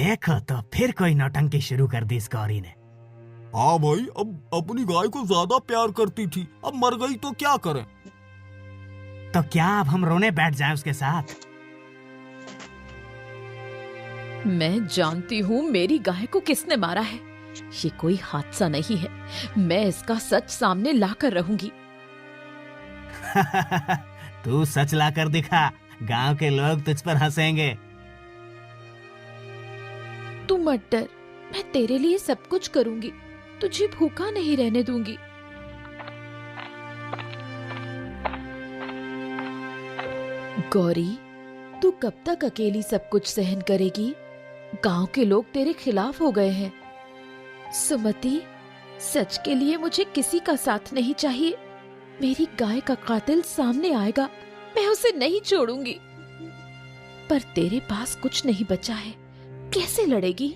देखो तो फिर कोई नौटंकी शुरू कर दी इस गौरी ने। हाँ भाई, अब अपनी गाय को ज्यादा प्यार करती थी, अब मर गई तो क्या करें। तो क्या अब हम रोने बैठ जाएं उसके साथ? मैं जानती हूँ मेरी गाय को किसने मारा है। ये कोई हादसा नहीं है। मैं इसका सच सामने लाकर रहूंगी। तू सच ला कर दिखा, गांव के लोग तुझ पर हंसेंगे। तू मत डर, मैं तेरे लिए सब कुछ करूंगी। तुझे भूखा नहीं रहने दूंगी। गौरी, तू कब तक अकेली सब कुछ सहन करेगी? गांव के लोग तेरे खिलाफ हो गए हैं। सुमति, सच के लिए मुझे किसी का साथ नहीं चाहिए। मेरी गाय का कातिल सामने आएगा, मैं उसे नहीं छोड़ूंगी। पर तेरे पास कुछ नहीं बचा है, कैसे लड़ेगी?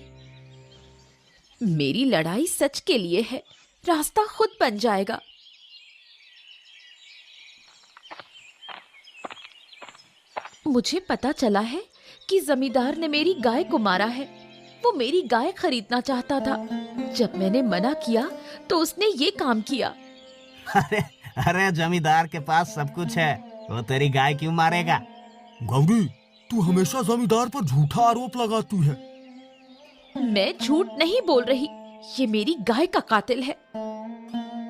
मेरी लड़ाई सच के लिए है, रास्ता खुद बन जाएगा। मुझे पता चला है कि जमींदार ने मेरी गाय को मारा है। वो मेरी गाय खरीदना चाहता था। जब मैंने मना किया तो उसने ये काम किया। अरे अरे, जमींदार के पास सब कुछ है, वो तेरी गाय क्यों मारेगा? गौरी, तू हमेशा जमींदार पर झूठा आरोप लगाती है। मैं झूठ नहीं बोल रही, ये मेरी गाय का कातिल है।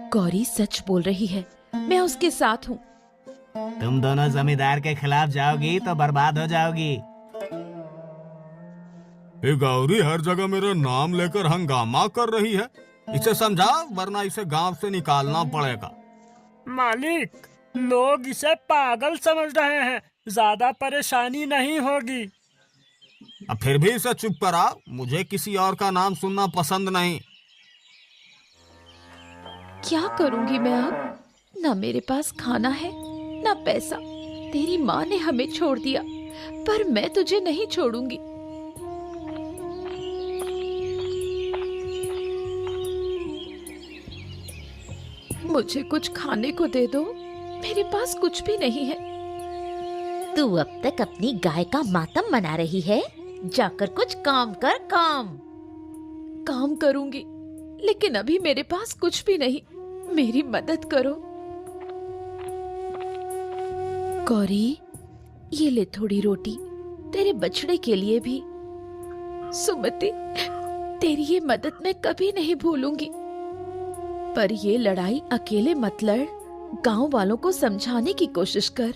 गौरी सच बोल रही है, मैं उसके साथ हूँ। तुम दोनों जमींदार के खिलाफ जाओगी तो बर्बाद हो जाओगी। ये गौरी हर जगह मेरा नाम लेकर हंगामा कर रही है। इसे समझा, वरना इसे गांव से निकालना पड़ेगा। मालिक, लोग इसे पागल समझ रहे हैं, ज्यादा परेशानी नहीं होगी। अब फिर भी इसे चुप करा, मुझे किसी और का नाम सुनना पसंद नहीं। क्या करूंगी मैं अब? ना मेरे पास खाना है, ना पैसा। तेरी माँ ने हमें छोड़ दिया, पर मैं तुझे नहीं छोड़ूंगी। मुझे कुछ खाने को दे दो, मेरे पास कुछ भी नहीं है। तू अब तक अपनी गाय का मातम मना रही है, जाकर कुछ काम कर। काम करूंगी, लेकिन अभी मेरे पास कुछ भी नहीं। मेरी मदद करो। गौरी, ये ले थोड़ी रोटी, तेरे बछड़े के लिए भी। सुमति, तेरी ये मदद मैं कभी नहीं भूलूंगी। पर ये लड़ाई अकेले मत लड़, गांव वालों को समझाने की कोशिश कर।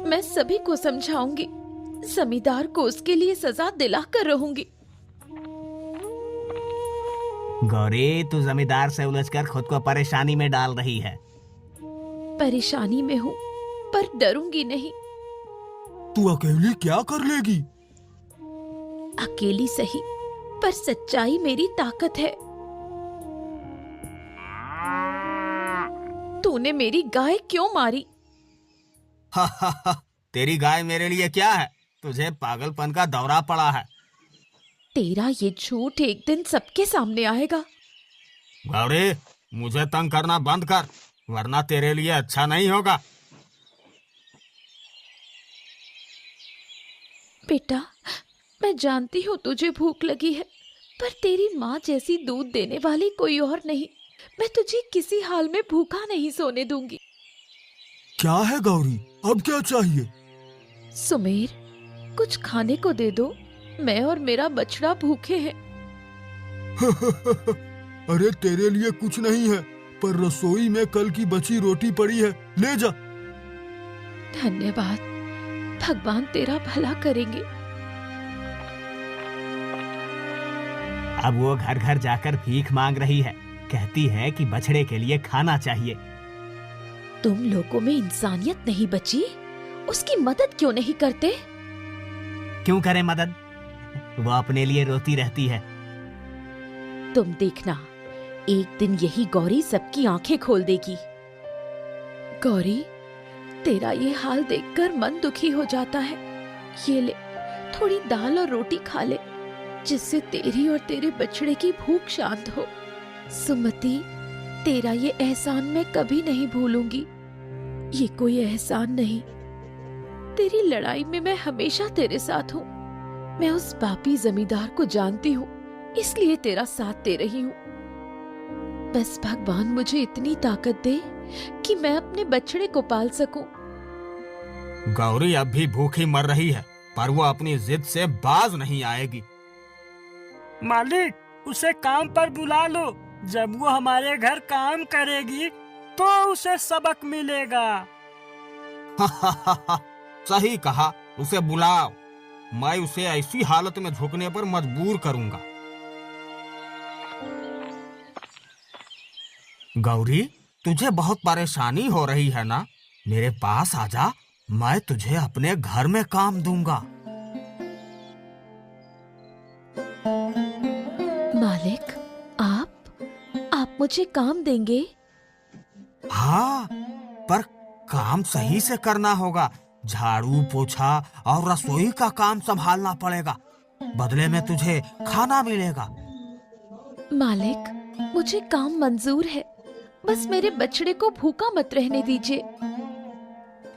मैं सभी को समझाऊंगी, जमींदार को उसके लिए सजा दिलाकर रहूंगी। गौरी, तू जमींदार से उलझकर खुद को परेशानी में डाल रही है। परेशानी में हूँ, पर डरूंगी नहीं। तू अकेली क्या कर लेगी? अकेली सही, पर सच्चाई मेरी ताकत है। तूने मेरी गाय क्यों मारी? तेरी गाय मेरे लिए क्या है? तुझे पागलपन का दौरा पड़ा है। तेरा ये झूठ एक दिन सबके सामने आएगा। गौरी, मुझे तंग करना बंद कर, वरना तेरे लिए अच्छा नहीं होगा। बेटा, मैं जानती हूँ तुझे भूख लगी है, पर तेरी माँ जैसी दूध देने वाली कोई और नहीं। मैं तुझे किसी हाल में भूखा नहीं सोने दूंगी। क्या है गौरी, अब क्या चाहिए? सुमेर, कुछ खाने को दे दो, मैं और मेरा बछड़ा भूखे हैं। अरे तेरे लिए कुछ नहीं है, पर रसोई में कल की बची रोटी पड़ी है, ले जा। धन्यवाद, भगवान तेरा भला करेंगे। अब वो घर घर जाकर भीख मांग रही है, कहती है कि बछड़े के लिए खाना चाहिए। तुम लोगों में इंसानियत नहीं बची, उसकी मदद क्यों नहीं करते? क्यों करें मदद? वो अपने लिए रोती रहती है। तुम देखना, एक दिन यही गौरी सबकी आंखें खोल देगी। गौरी, तेरा ये हाल देखकर मन दुखी हो जाता है। ये ले, थोड़ी दाल और रोटी खा ले, जिससे तेरी और तेरे बछड़े की भूख शांत हो। सुमति, तेरा ये एहसान मैं कभी नहीं भूलूंगी। ये कोई एहसान नहीं, तेरी लड़ाई में मैं हमेशा तेरे साथ हूँ। मैं उस पापी जमींदार को जानती हूँ, इसलिए तेरा साथ दे रही हूँ। बस भगवान मुझे इतनी ताकत दे कि मैं अपने बछड़े को पाल सकूं। गौरी अब भी भूखी मर रही है, पर वो अपनी जिद से बाज नहीं आएगी। मालिक, उसे काम पर बुला लो। जब वो हमारे घर काम करेगी तो उसे सबक मिलेगा। सही कहा, उसे बुलाओ। मैं उसे ऐसी हालत में झुकने पर मजबूर करूंगा। गौरी, तुझे बहुत परेशानी हो रही है ना? मेरे पास आजा, मैं तुझे अपने घर में काम दूंगा। मालिक, आप मुझे काम देंगे? हाँ, पर काम सही से करना होगा। झाड़ू पोछा और रसोई का काम संभालना पड़ेगा। बदले में तुझे खाना मिलेगा। मालिक, मुझे काम मंजूर है, बस मेरे बछड़े को भूखा मत रहने दीजिए।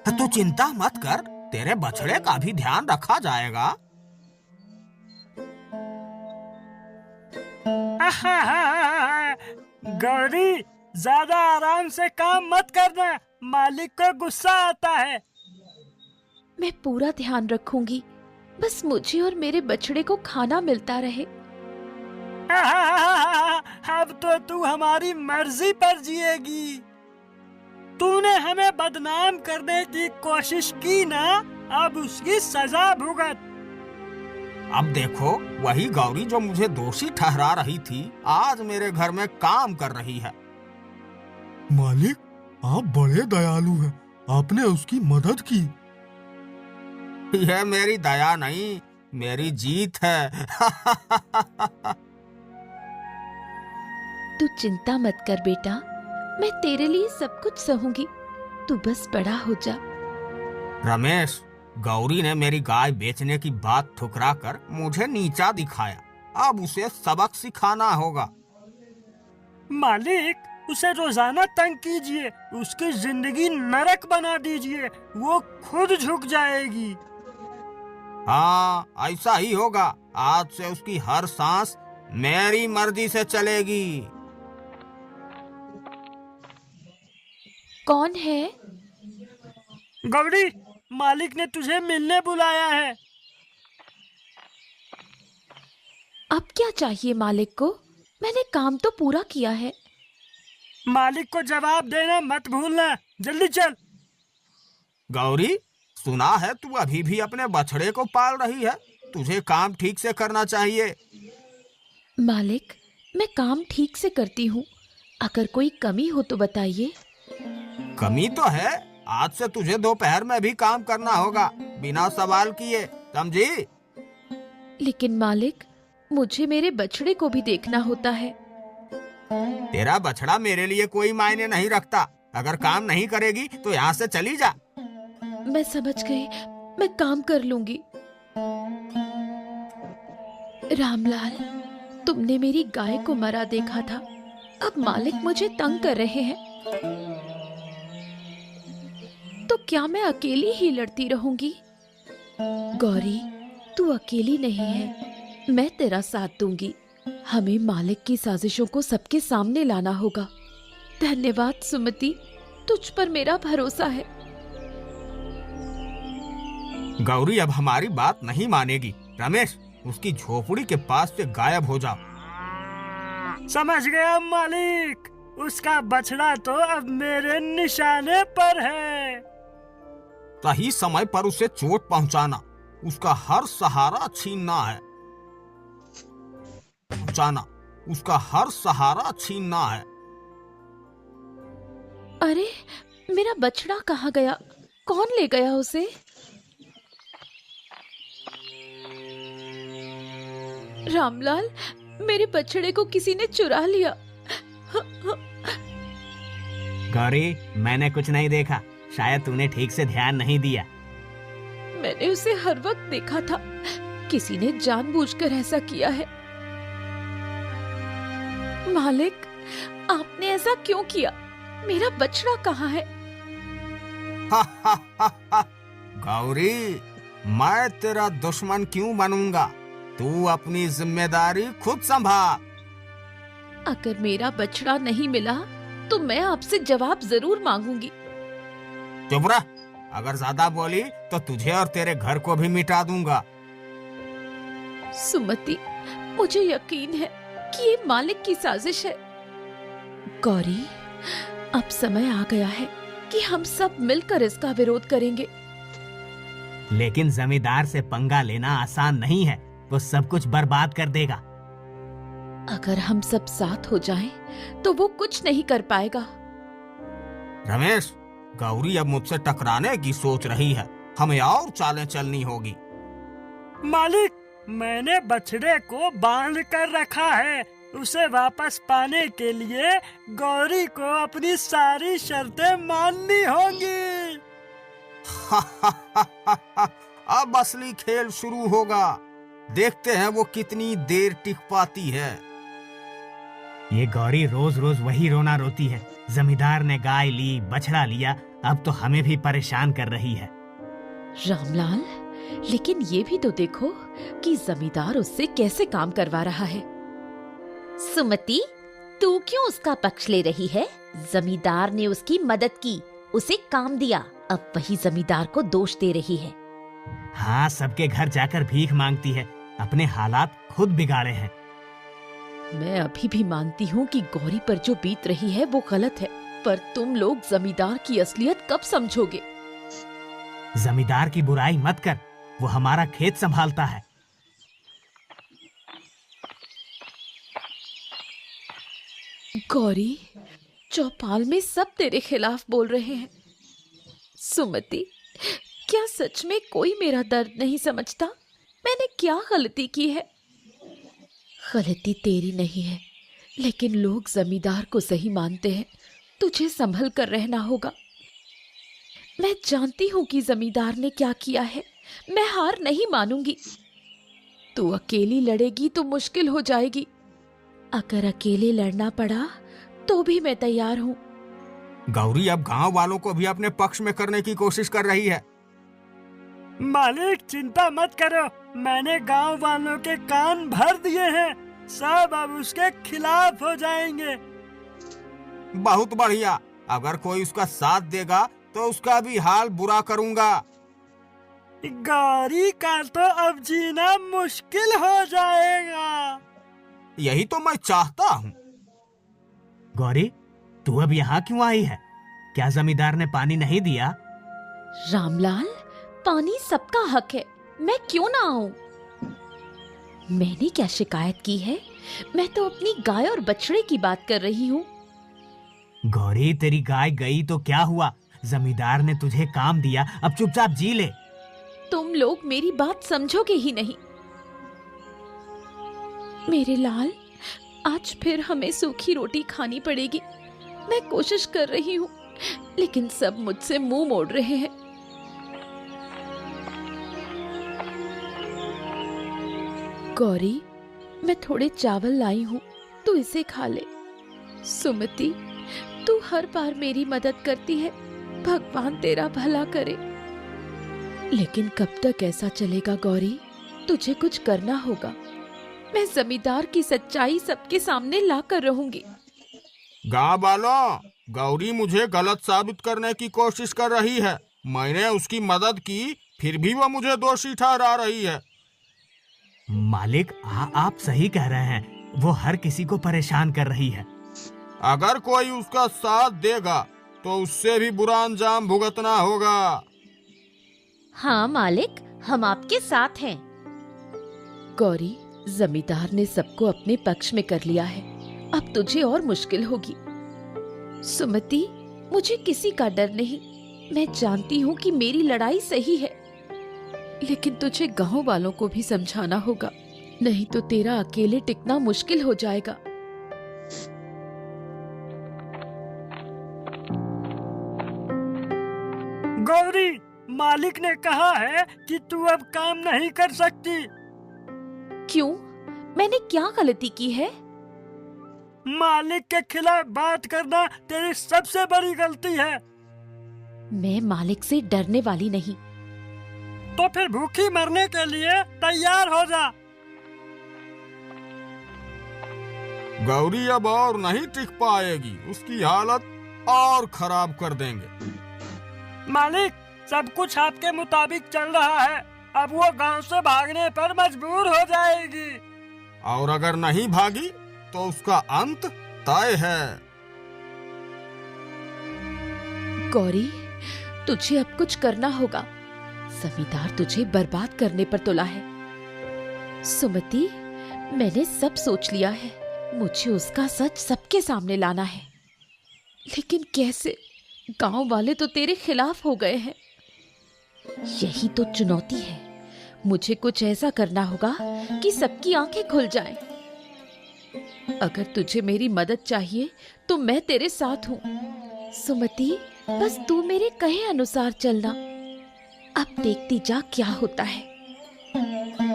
तू चिंता मत कर, तेरे बछड़े का भी ध्यान रखा जाएगा। गौरी, ज्यादा आराम से काम मत करना, मालिक को गुस्सा आता है। मैं पूरा ध्यान रखूंगी, बस मुझे और मेरे बछड़े को खाना मिलता रहे। अब तो तू हमारी मर्जी पर जिएगी। तूने हमें बदनाम करने की कोशिश की ना, अब उसकी सजा भुगत। अब देखो, वही गौरी जो मुझे दोषी ठहरा रही थी, आज मेरे घर में काम कर रही है। मालिक, आप बड़े दयालु हैं, आपने उसकी मदद की। यह मेरी दया नहीं, मेरी जीत है। तू चिंता मत कर बेटा, मैं तेरे लिए सब कुछ सहूंगी, तू बस बड़ा हो जा। रमेश, गौरी ने मेरी गाय बेचने की बात ठुकरा कर मुझे नीचा दिखाया। अब उसे सबक सिखाना होगा। मालिक, उसे रोजाना तंग कीजिए, उसकी जिंदगी नरक बना दीजिए, वो खुद झुक जाएगी। हाँ, ऐसा ही होगा। आज से उसकी हर सांस मेरी मर्जी से चलेगी। कौन है? गौरी, मालिक ने तुझे मिलने बुलाया है। अब क्या चाहिए मालिक को? मैंने काम तो पूरा किया है। मालिक को जवाब देना मत भूलना, जल्दी चल। गौरी, सुना है तू अभी भी अपने बछड़े को पाल रही है। तुझे काम ठीक से करना चाहिए। मालिक, मैं काम ठीक से करती हूँ, अगर कोई कमी हो तो बताइए। कमी तो है, आज से तुझे दोपहर में भी काम करना होगा, बिना सवाल किए, समझी? लेकिन मालिक, मुझे मेरे बछड़े को भी देखना होता है। तेरा बछड़ा मेरे लिए कोई मायने नहीं रखता। अगर काम नहीं करेगी तो यहाँ से चली जा। मैं समझ गई, मैं काम कर लूंगी। रामलाल, तुमने मेरी गाय को मरा देखा था, अब मालिक मुझे तंग कर रहे हैं, तो क्या मैं अकेली ही लड़ती रहूंगी? गौरी, तू अकेली नहीं है, मैं तेरा साथ दूंगी। हमें मालिक की साजिशों को सबके सामने लाना होगा। धन्यवाद सुमति, तुझ पर मेरा भरोसा है। गौरी अब हमारी बात नहीं मानेगी। रमेश, उसकी झोपड़ी के पास से गायब हो जाओ। समझ गया मालिक, उसका बछड़ा तो अब मेरे निशाने पर है। सही समय पर उसे चोट पहुंचाना, उसका हर सहारा छीनना है। उसका हर सहारा छीनना है। अरे, मेरा बछड़ा कहाँ गया? कौन ले गया उसे? रामलाल, मेरे बछड़े को किसी ने चुरा लिया। गौरी, मैंने कुछ नहीं देखा, शायद तूने ठीक से ध्यान नहीं दिया। मैंने उसे हर वक्त देखा था, किसी ने जानबूझकर ऐसा किया है। मालिक, आपने ऐसा क्यों किया? मेरा बछड़ा कहाँ है? गौरी, मैं तेरा दुश्मन क्यों बनूंगा? तू अपनी जिम्मेदारी खुद संभाल। अगर मेरा बछड़ा नहीं मिला तो मैं आपसे जवाब जरूर मांगूंगी। चुप रह, अगर ज्यादा बोली तो तुझे और तेरे घर को भी मिटा दूंगा। सुमति, मुझे यकीन है कि ये मालिक की साजिश है। गौरी, अब समय आ गया है कि हम सब मिलकर इसका विरोध करेंगे। लेकिन जमींदार से पंगा लेना आसान नहीं है, वो सब कुछ बर्बाद कर देगा। अगर हम सब साथ हो जाएं, तो वो कुछ नहीं कर पाएगा। रमेश, गौरी अब मुझसे टकराने की सोच रही है, हमें और चालें चलनी होगी। मालिक, मैंने बछड़े को बांध कर रखा है। उसे वापस पाने के लिए गौरी को अपनी सारी शर्तें माननी होंगी। अब असली खेल शुरू होगा। देखते हैं वो कितनी देर टिक पाती है। ये गौरी रोज रोज वही रोना रोती है। जमींदार ने गाय ली, बछड़ा लिया, अब तो हमें भी परेशान कर रही है। रामलाल, लेकिन ये भी तो देखो कि जमींदार उससे कैसे काम करवा रहा है। सुमति, तू क्यों उसका पक्ष ले रही है? जमींदार ने उसकी मदद की, उसे काम दिया, अब वही जमींदार को दोष दे रही है। हाँ, सबके घर जाकर भीख मांगती है, अपने हालात खुद बिगाड़े हैं। मैं अभी भी मानती हूँ कि गौरी पर जो बीत रही है वो गलत है, पर तुम लोग जमींदार की असलियत कब समझोगे? जमींदार की बुराई मत कर, वो हमारा खेत संभालता है। गौरी, चौपाल में सब तेरे खिलाफ बोल रहे हैं। सुमति, क्या सच में कोई मेरा दर्द नहीं समझता? मैंने क्या गलती की है? गलती तेरी नहीं है, लेकिन लोग जमींदार को सही मानते हैं। तुझे संभल कर रहना होगा। मैं जानती हूँ कि जमींदार ने क्या किया है। मैं हार नहीं मानूंगी। तू अकेली लड़ेगी तो मुश्किल हो जाएगी। अगर अकेले लड़ना पड़ा तो भी मैं तैयार हूँ। गौरी अब गांव वालों को भी अपने पक्ष में करने की कोशिश कर रही है। मालिक, चिंता मत करो, मैंने गांव वालों के कान भर दिए हैं। सब अब उसके खिलाफ हो जाएंगे। बहुत बढ़िया, अगर कोई उसका साथ देगा तो उसका भी हाल बुरा करूंगा। गौरी का तो अब जीना मुश्किल हो जाएगा। यही तो मैं चाहता हूँ। गौरी, तू अब यहाँ क्यों आई है? क्या जमींदार ने पानी नहीं दिया? रामलाल, पानी सबका हक है, मैं क्यों ना आऊं? मैंने क्या शिकायत की है? मैं तो अपनी गाय और बछड़े की बात कर रही हूँ। गौरी, तेरी गाय गई तो क्या हुआ? जमींदार ने तुझे काम दिया, अब चुपचाप जी ले। तुम लोग मेरी बात समझोगे ही नहीं। मेरे लाल, आज फिर हमें सूखी रोटी खानी पड़ेगी। मैं कोशिश कर रही हूँ, लेकिन सब मुझसे मुंह मोड़ रहे हैं। गौरी, मैं थोड़े चावल लाई हूँ, तू इसे खा ले। सुमति, तू हर बार मेरी मदद करती है, भगवान तेरा भला करे। लेकिन कब तक ऐसा चलेगा गौरी? तुझे कुछ करना होगा। मैं जमींदार की सच्चाई सबके सामने लाकर रहूंगी। गाँव वालों, गौरी मुझे गलत साबित करने की कोशिश कर रही है। मैंने उसकी मदद की, फिर भी वो मुझे दोषी ठहरा रही है। मालिक, आप सही कह रहे हैं, वो हर किसी को परेशान कर रही है। अगर कोई उसका साथ देगा तो उससे भी बुरा अंजाम भुगतना होगा। हाँ मालिक, हम आपके साथ हैं। गौरी, जमींदार ने सबको अपने पक्ष में कर लिया है, अब तुझे और मुश्किल होगी। सुमति, मुझे किसी का डर नहीं। मैं जानती हूँ कि मेरी लड़ाई सही है, लेकिन तुझे गांव वालों को भी समझाना होगा, नहीं तो तेरा अकेले टिकना मुश्किल हो जाएगा। गौरी, मालिक ने कहा है कि तू अब काम नहीं कर सकती। क्यों? मैंने क्या गलती की है? मालिक के खिलाफ बात करना तेरी सबसे बड़ी गलती है। मैं मालिक से डरने वाली नहीं। तो फिर भूखी मरने के लिए तैयार हो जा। गौरी अब और नहीं टिक पाएगी, उसकी हालत और खराब कर देंगे। मालिक, सब कुछ आपके मुताबिक चल रहा है। अब वो गांव से भागने पर मजबूर हो जाएगी। और अगर नहीं भागी तो उसका अंत तय है। गौरी, तुझे अब कुछ करना होगा। जमींदार तुझे बर्बाद करने पर तुला है। सुमति, मैंने सब सोच लिया है। मुझे उसका सच सबके सामने लाना है। लेकिन कैसे? गांव वाले तो तेरे खिलाफ हो गए हैं। यही तो चुनौती है। मुझे कुछ ऐसा करना होगा कि सबकी आंखें खुल जाएं। अगर तुझे मेरी मदद चाहिए तो मैं तेरे साथ हूँ। सुमति, बस तू मेरे कहे अनुसार चलना। अब देखती जा क्या होता है।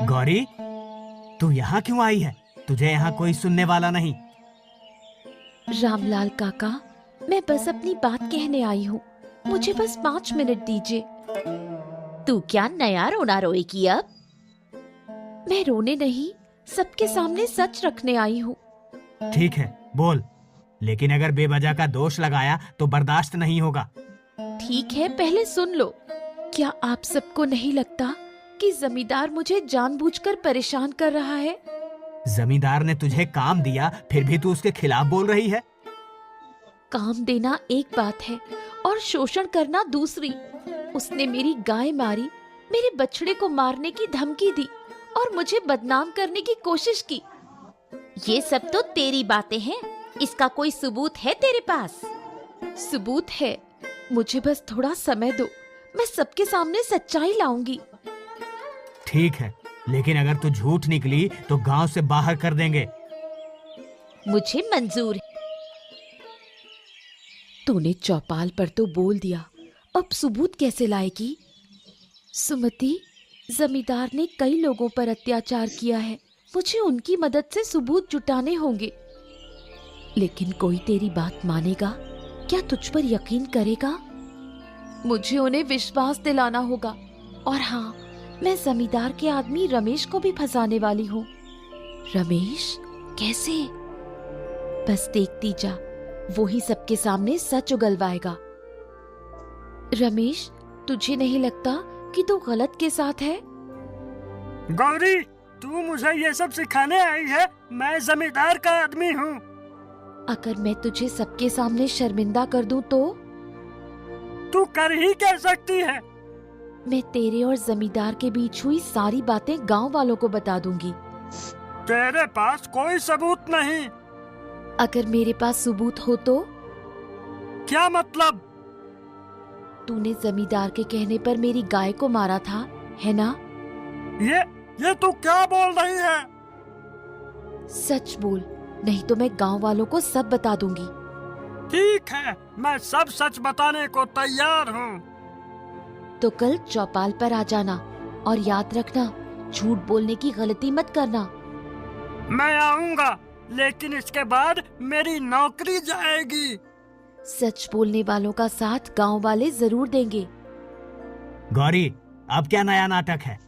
गौरी, तू यहाँ क्यों आई है? तुझे यहाँ कोई सुनने वाला नहीं। रामलाल काका, मैं बस अपनी बात कहने आई हूँ। मुझे बस 5 मिनट दीजिए। तू क्या नया रोना रोएगी अब? मैं रोने नहीं, सबके सामने सच रखने आई हूँ। ठीक है, बोल। लेकिन अगर बेवजह का दोष लगाया तो बर्दाश्त नहीं होगा। ठीक है, पहले सुन लो। क्या आप सबको नहीं लगता कि जमींदार मुझे जानबूझकर परेशान कर रहा है? जमींदार ने तुझे काम दिया, फिर भी तू उसके खिलाफ बोल रही है। काम देना एक बात है और शोषण करना दूसरी। उसने मेरी गाय मारी, मेरे बछड़े को मारने की धमकी दी और मुझे बदनाम करने की कोशिश की। ये सब तो तेरी बातें हैं। इसका कोई सबूत है तेरे पास? सबूत है, मुझे बस थोड़ा समय दो। मैं सबके सामने सच्चाई लाऊंगी। ठीक है, लेकिन अगर तू झूठ निकली तो गांव से बाहर कर देंगे। मुझे मंजूर है। तूने चौपाल पर तो बोल दिया, अब सबूत कैसे लाएगी? सुमति, जमींदार ने कई लोगों पर अत्याचार किया है। मुझे उनकी मदद से सबूत जुटाने होंगे। लेकिन कोई तेरी बात मानेगा? क्या तुझ पर यकीन करेगा? मुझे उन्हें विश्वास दिलाना होगा। और हाँ, मैं जमींदार के आदमी रमेश को भी फंसाने वाली हूँ। रमेश? कैसे? बस देखती जा, वो ही सबके सामने सच उगलवाएगा। रमेश, तुझे नहीं लगता कि तू गलत के साथ है? गौरी, तू मुझे ये सब सिखाने आई है? मैं जमींदार का आदमी हूँ। अगर मैं तुझे सबके सामने शर्मिंदा कर दूं तो? तू कर ही क्या सकती है? मैं तेरे और जमींदार के बीच हुई सारी बातें गांव वालों को बता दूंगी। तेरे पास कोई सबूत नहीं। अगर मेरे पास सबूत हो तो? क्या मतलब? तूने जमींदार के कहने पर मेरी गाय को मारा था, है ना? ये तू क्या बोल रही है? सच बोल, नहीं तो मैं गांव वालों को सब बता दूंगी। ठीक है, मैं सब सच बताने को तैयार हूँ। तो कल चौपाल पर आ जाना और याद रखना, झूठ बोलने की गलती मत करना। मैं आऊँगा, लेकिन इसके बाद मेरी नौकरी जाएगी। सच बोलने वालों का साथ गांव वाले जरूर देंगे। गौरी, अब क्या नया नाटक है?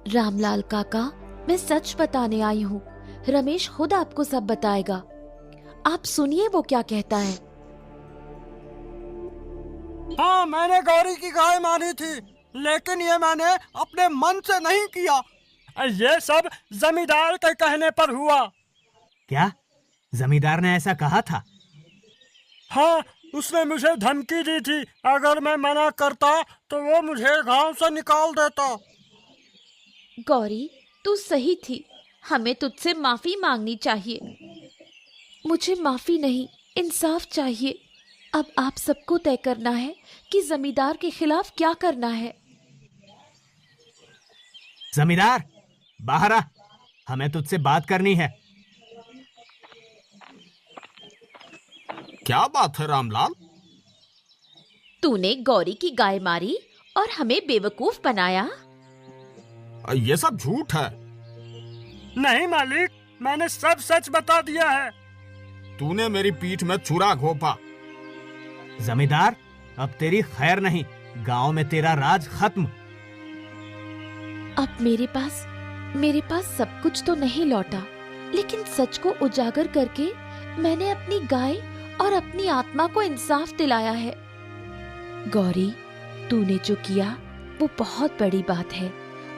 रामलाल काका, मैं सच बताने आई हूँ। रमेश खुद आपको सब बताएगा। आप सुनिए वो क्या कहता है। हाँ, मैंने गौरी की गाय मारी थी, लेकिन ये मैंने अपने मन से नहीं किया। ये सब जमींदार के कहने पर हुआ। क्या जमींदार ने ऐसा कहा था? हाँ, उसने मुझे धमकी दी थी। अगर मैं मना करता तो वो मुझे गांव से निकाल देता। गौरी, तू सही थी। हमें तुझसे माफी मांगनी चाहिए। मुझे माफी नहीं, इंसाफ चाहिए। अब आप सबको तय करना है कि जमींदार के खिलाफ क्या करना है। जमींदार, बाहर आ, हमें तुझसे बात करनी है। क्या बात है रामलाल? तूने गौरी की गाय मारी और हमें बेवकूफ बनाया। ये सब झूठ है। नहीं मालिक, मैंने सब सच बता दिया है। तूने मेरी पीठ में छुरा घोंपा। जमींदार, अब तेरी खैर नहीं, गांव में तेरा राज खत्म। अब मेरे पास सब कुछ तो नहीं लौटा, लेकिन सच को उजागर करके मैंने अपनी गाय और अपनी आत्मा को इंसाफ दिलाया है। गौरी, तूने जो किया वो बहुत बड़ी बात है।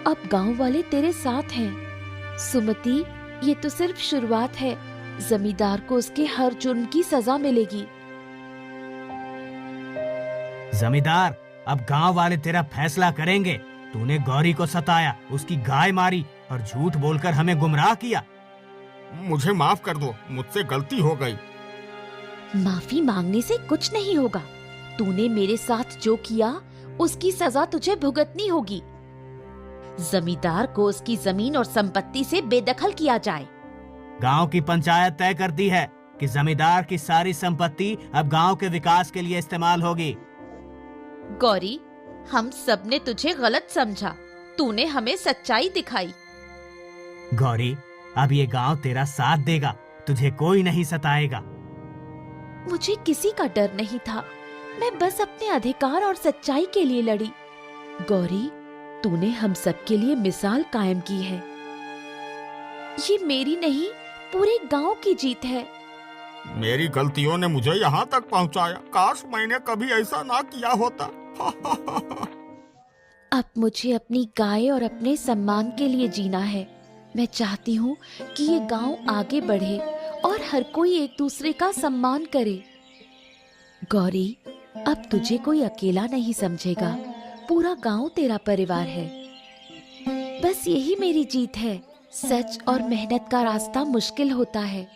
अब गांव वाले तेरे साथ हैं। सुमति, ये तो सिर्फ शुरुआत है। जमींदार को उसके हर जुर्म की सजा मिलेगी। जमींदार, अब गांव वाले तेरा फैसला करेंगे। तूने गौरी को सताया, उसकी गाय मारी और झूठ बोलकर हमें गुमराह किया। मुझे माफ कर दो, मुझसे गलती हो गई। माफी मांगने से कुछ नहीं होगा। तूने मेरे साथ जो किया उसकी सजा तुझे भुगतनी होगी। जमींदार को उसकी जमीन और संपत्ति से बेदखल किया जाए। गांव की पंचायत तय करती है कि जमींदार की सारी संपत्ति अब गांव के विकास के लिए इस्तेमाल होगी। गौरी, हम सब ने तुझे गलत समझा। तूने हमें सच्चाई दिखाई। गौरी, अब ये गांव तेरा साथ देगा, तुझे कोई नहीं सताएगा। मुझे किसी का डर नहीं था। मैं बस अपने अधिकार और सच्चाई के लिए लड़ी। गौरी, तूने हम सब के लिए मिसाल कायम की है। ये मेरी नहीं, पूरे गांव की जीत है। मेरी गलतियों ने मुझे यहाँ तक पहुँचाया। काश मैंने कभी ऐसा ना किया होता। अब मुझे अपनी गाय और अपने सम्मान के लिए जीना है। मैं चाहती हूँ कि ये गांव आगे बढ़े और हर कोई एक दूसरे का सम्मान करे। गौरी, अब तुझे कोई अकेला नहीं समझेगा। पूरा गांव तेरा परिवार है। बस यही मेरी जीत है। सच और मेहनत का रास्ता मुश्किल होता है,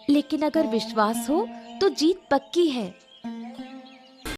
लेकिन अगर विश्वास हो तो जीत पक्की है।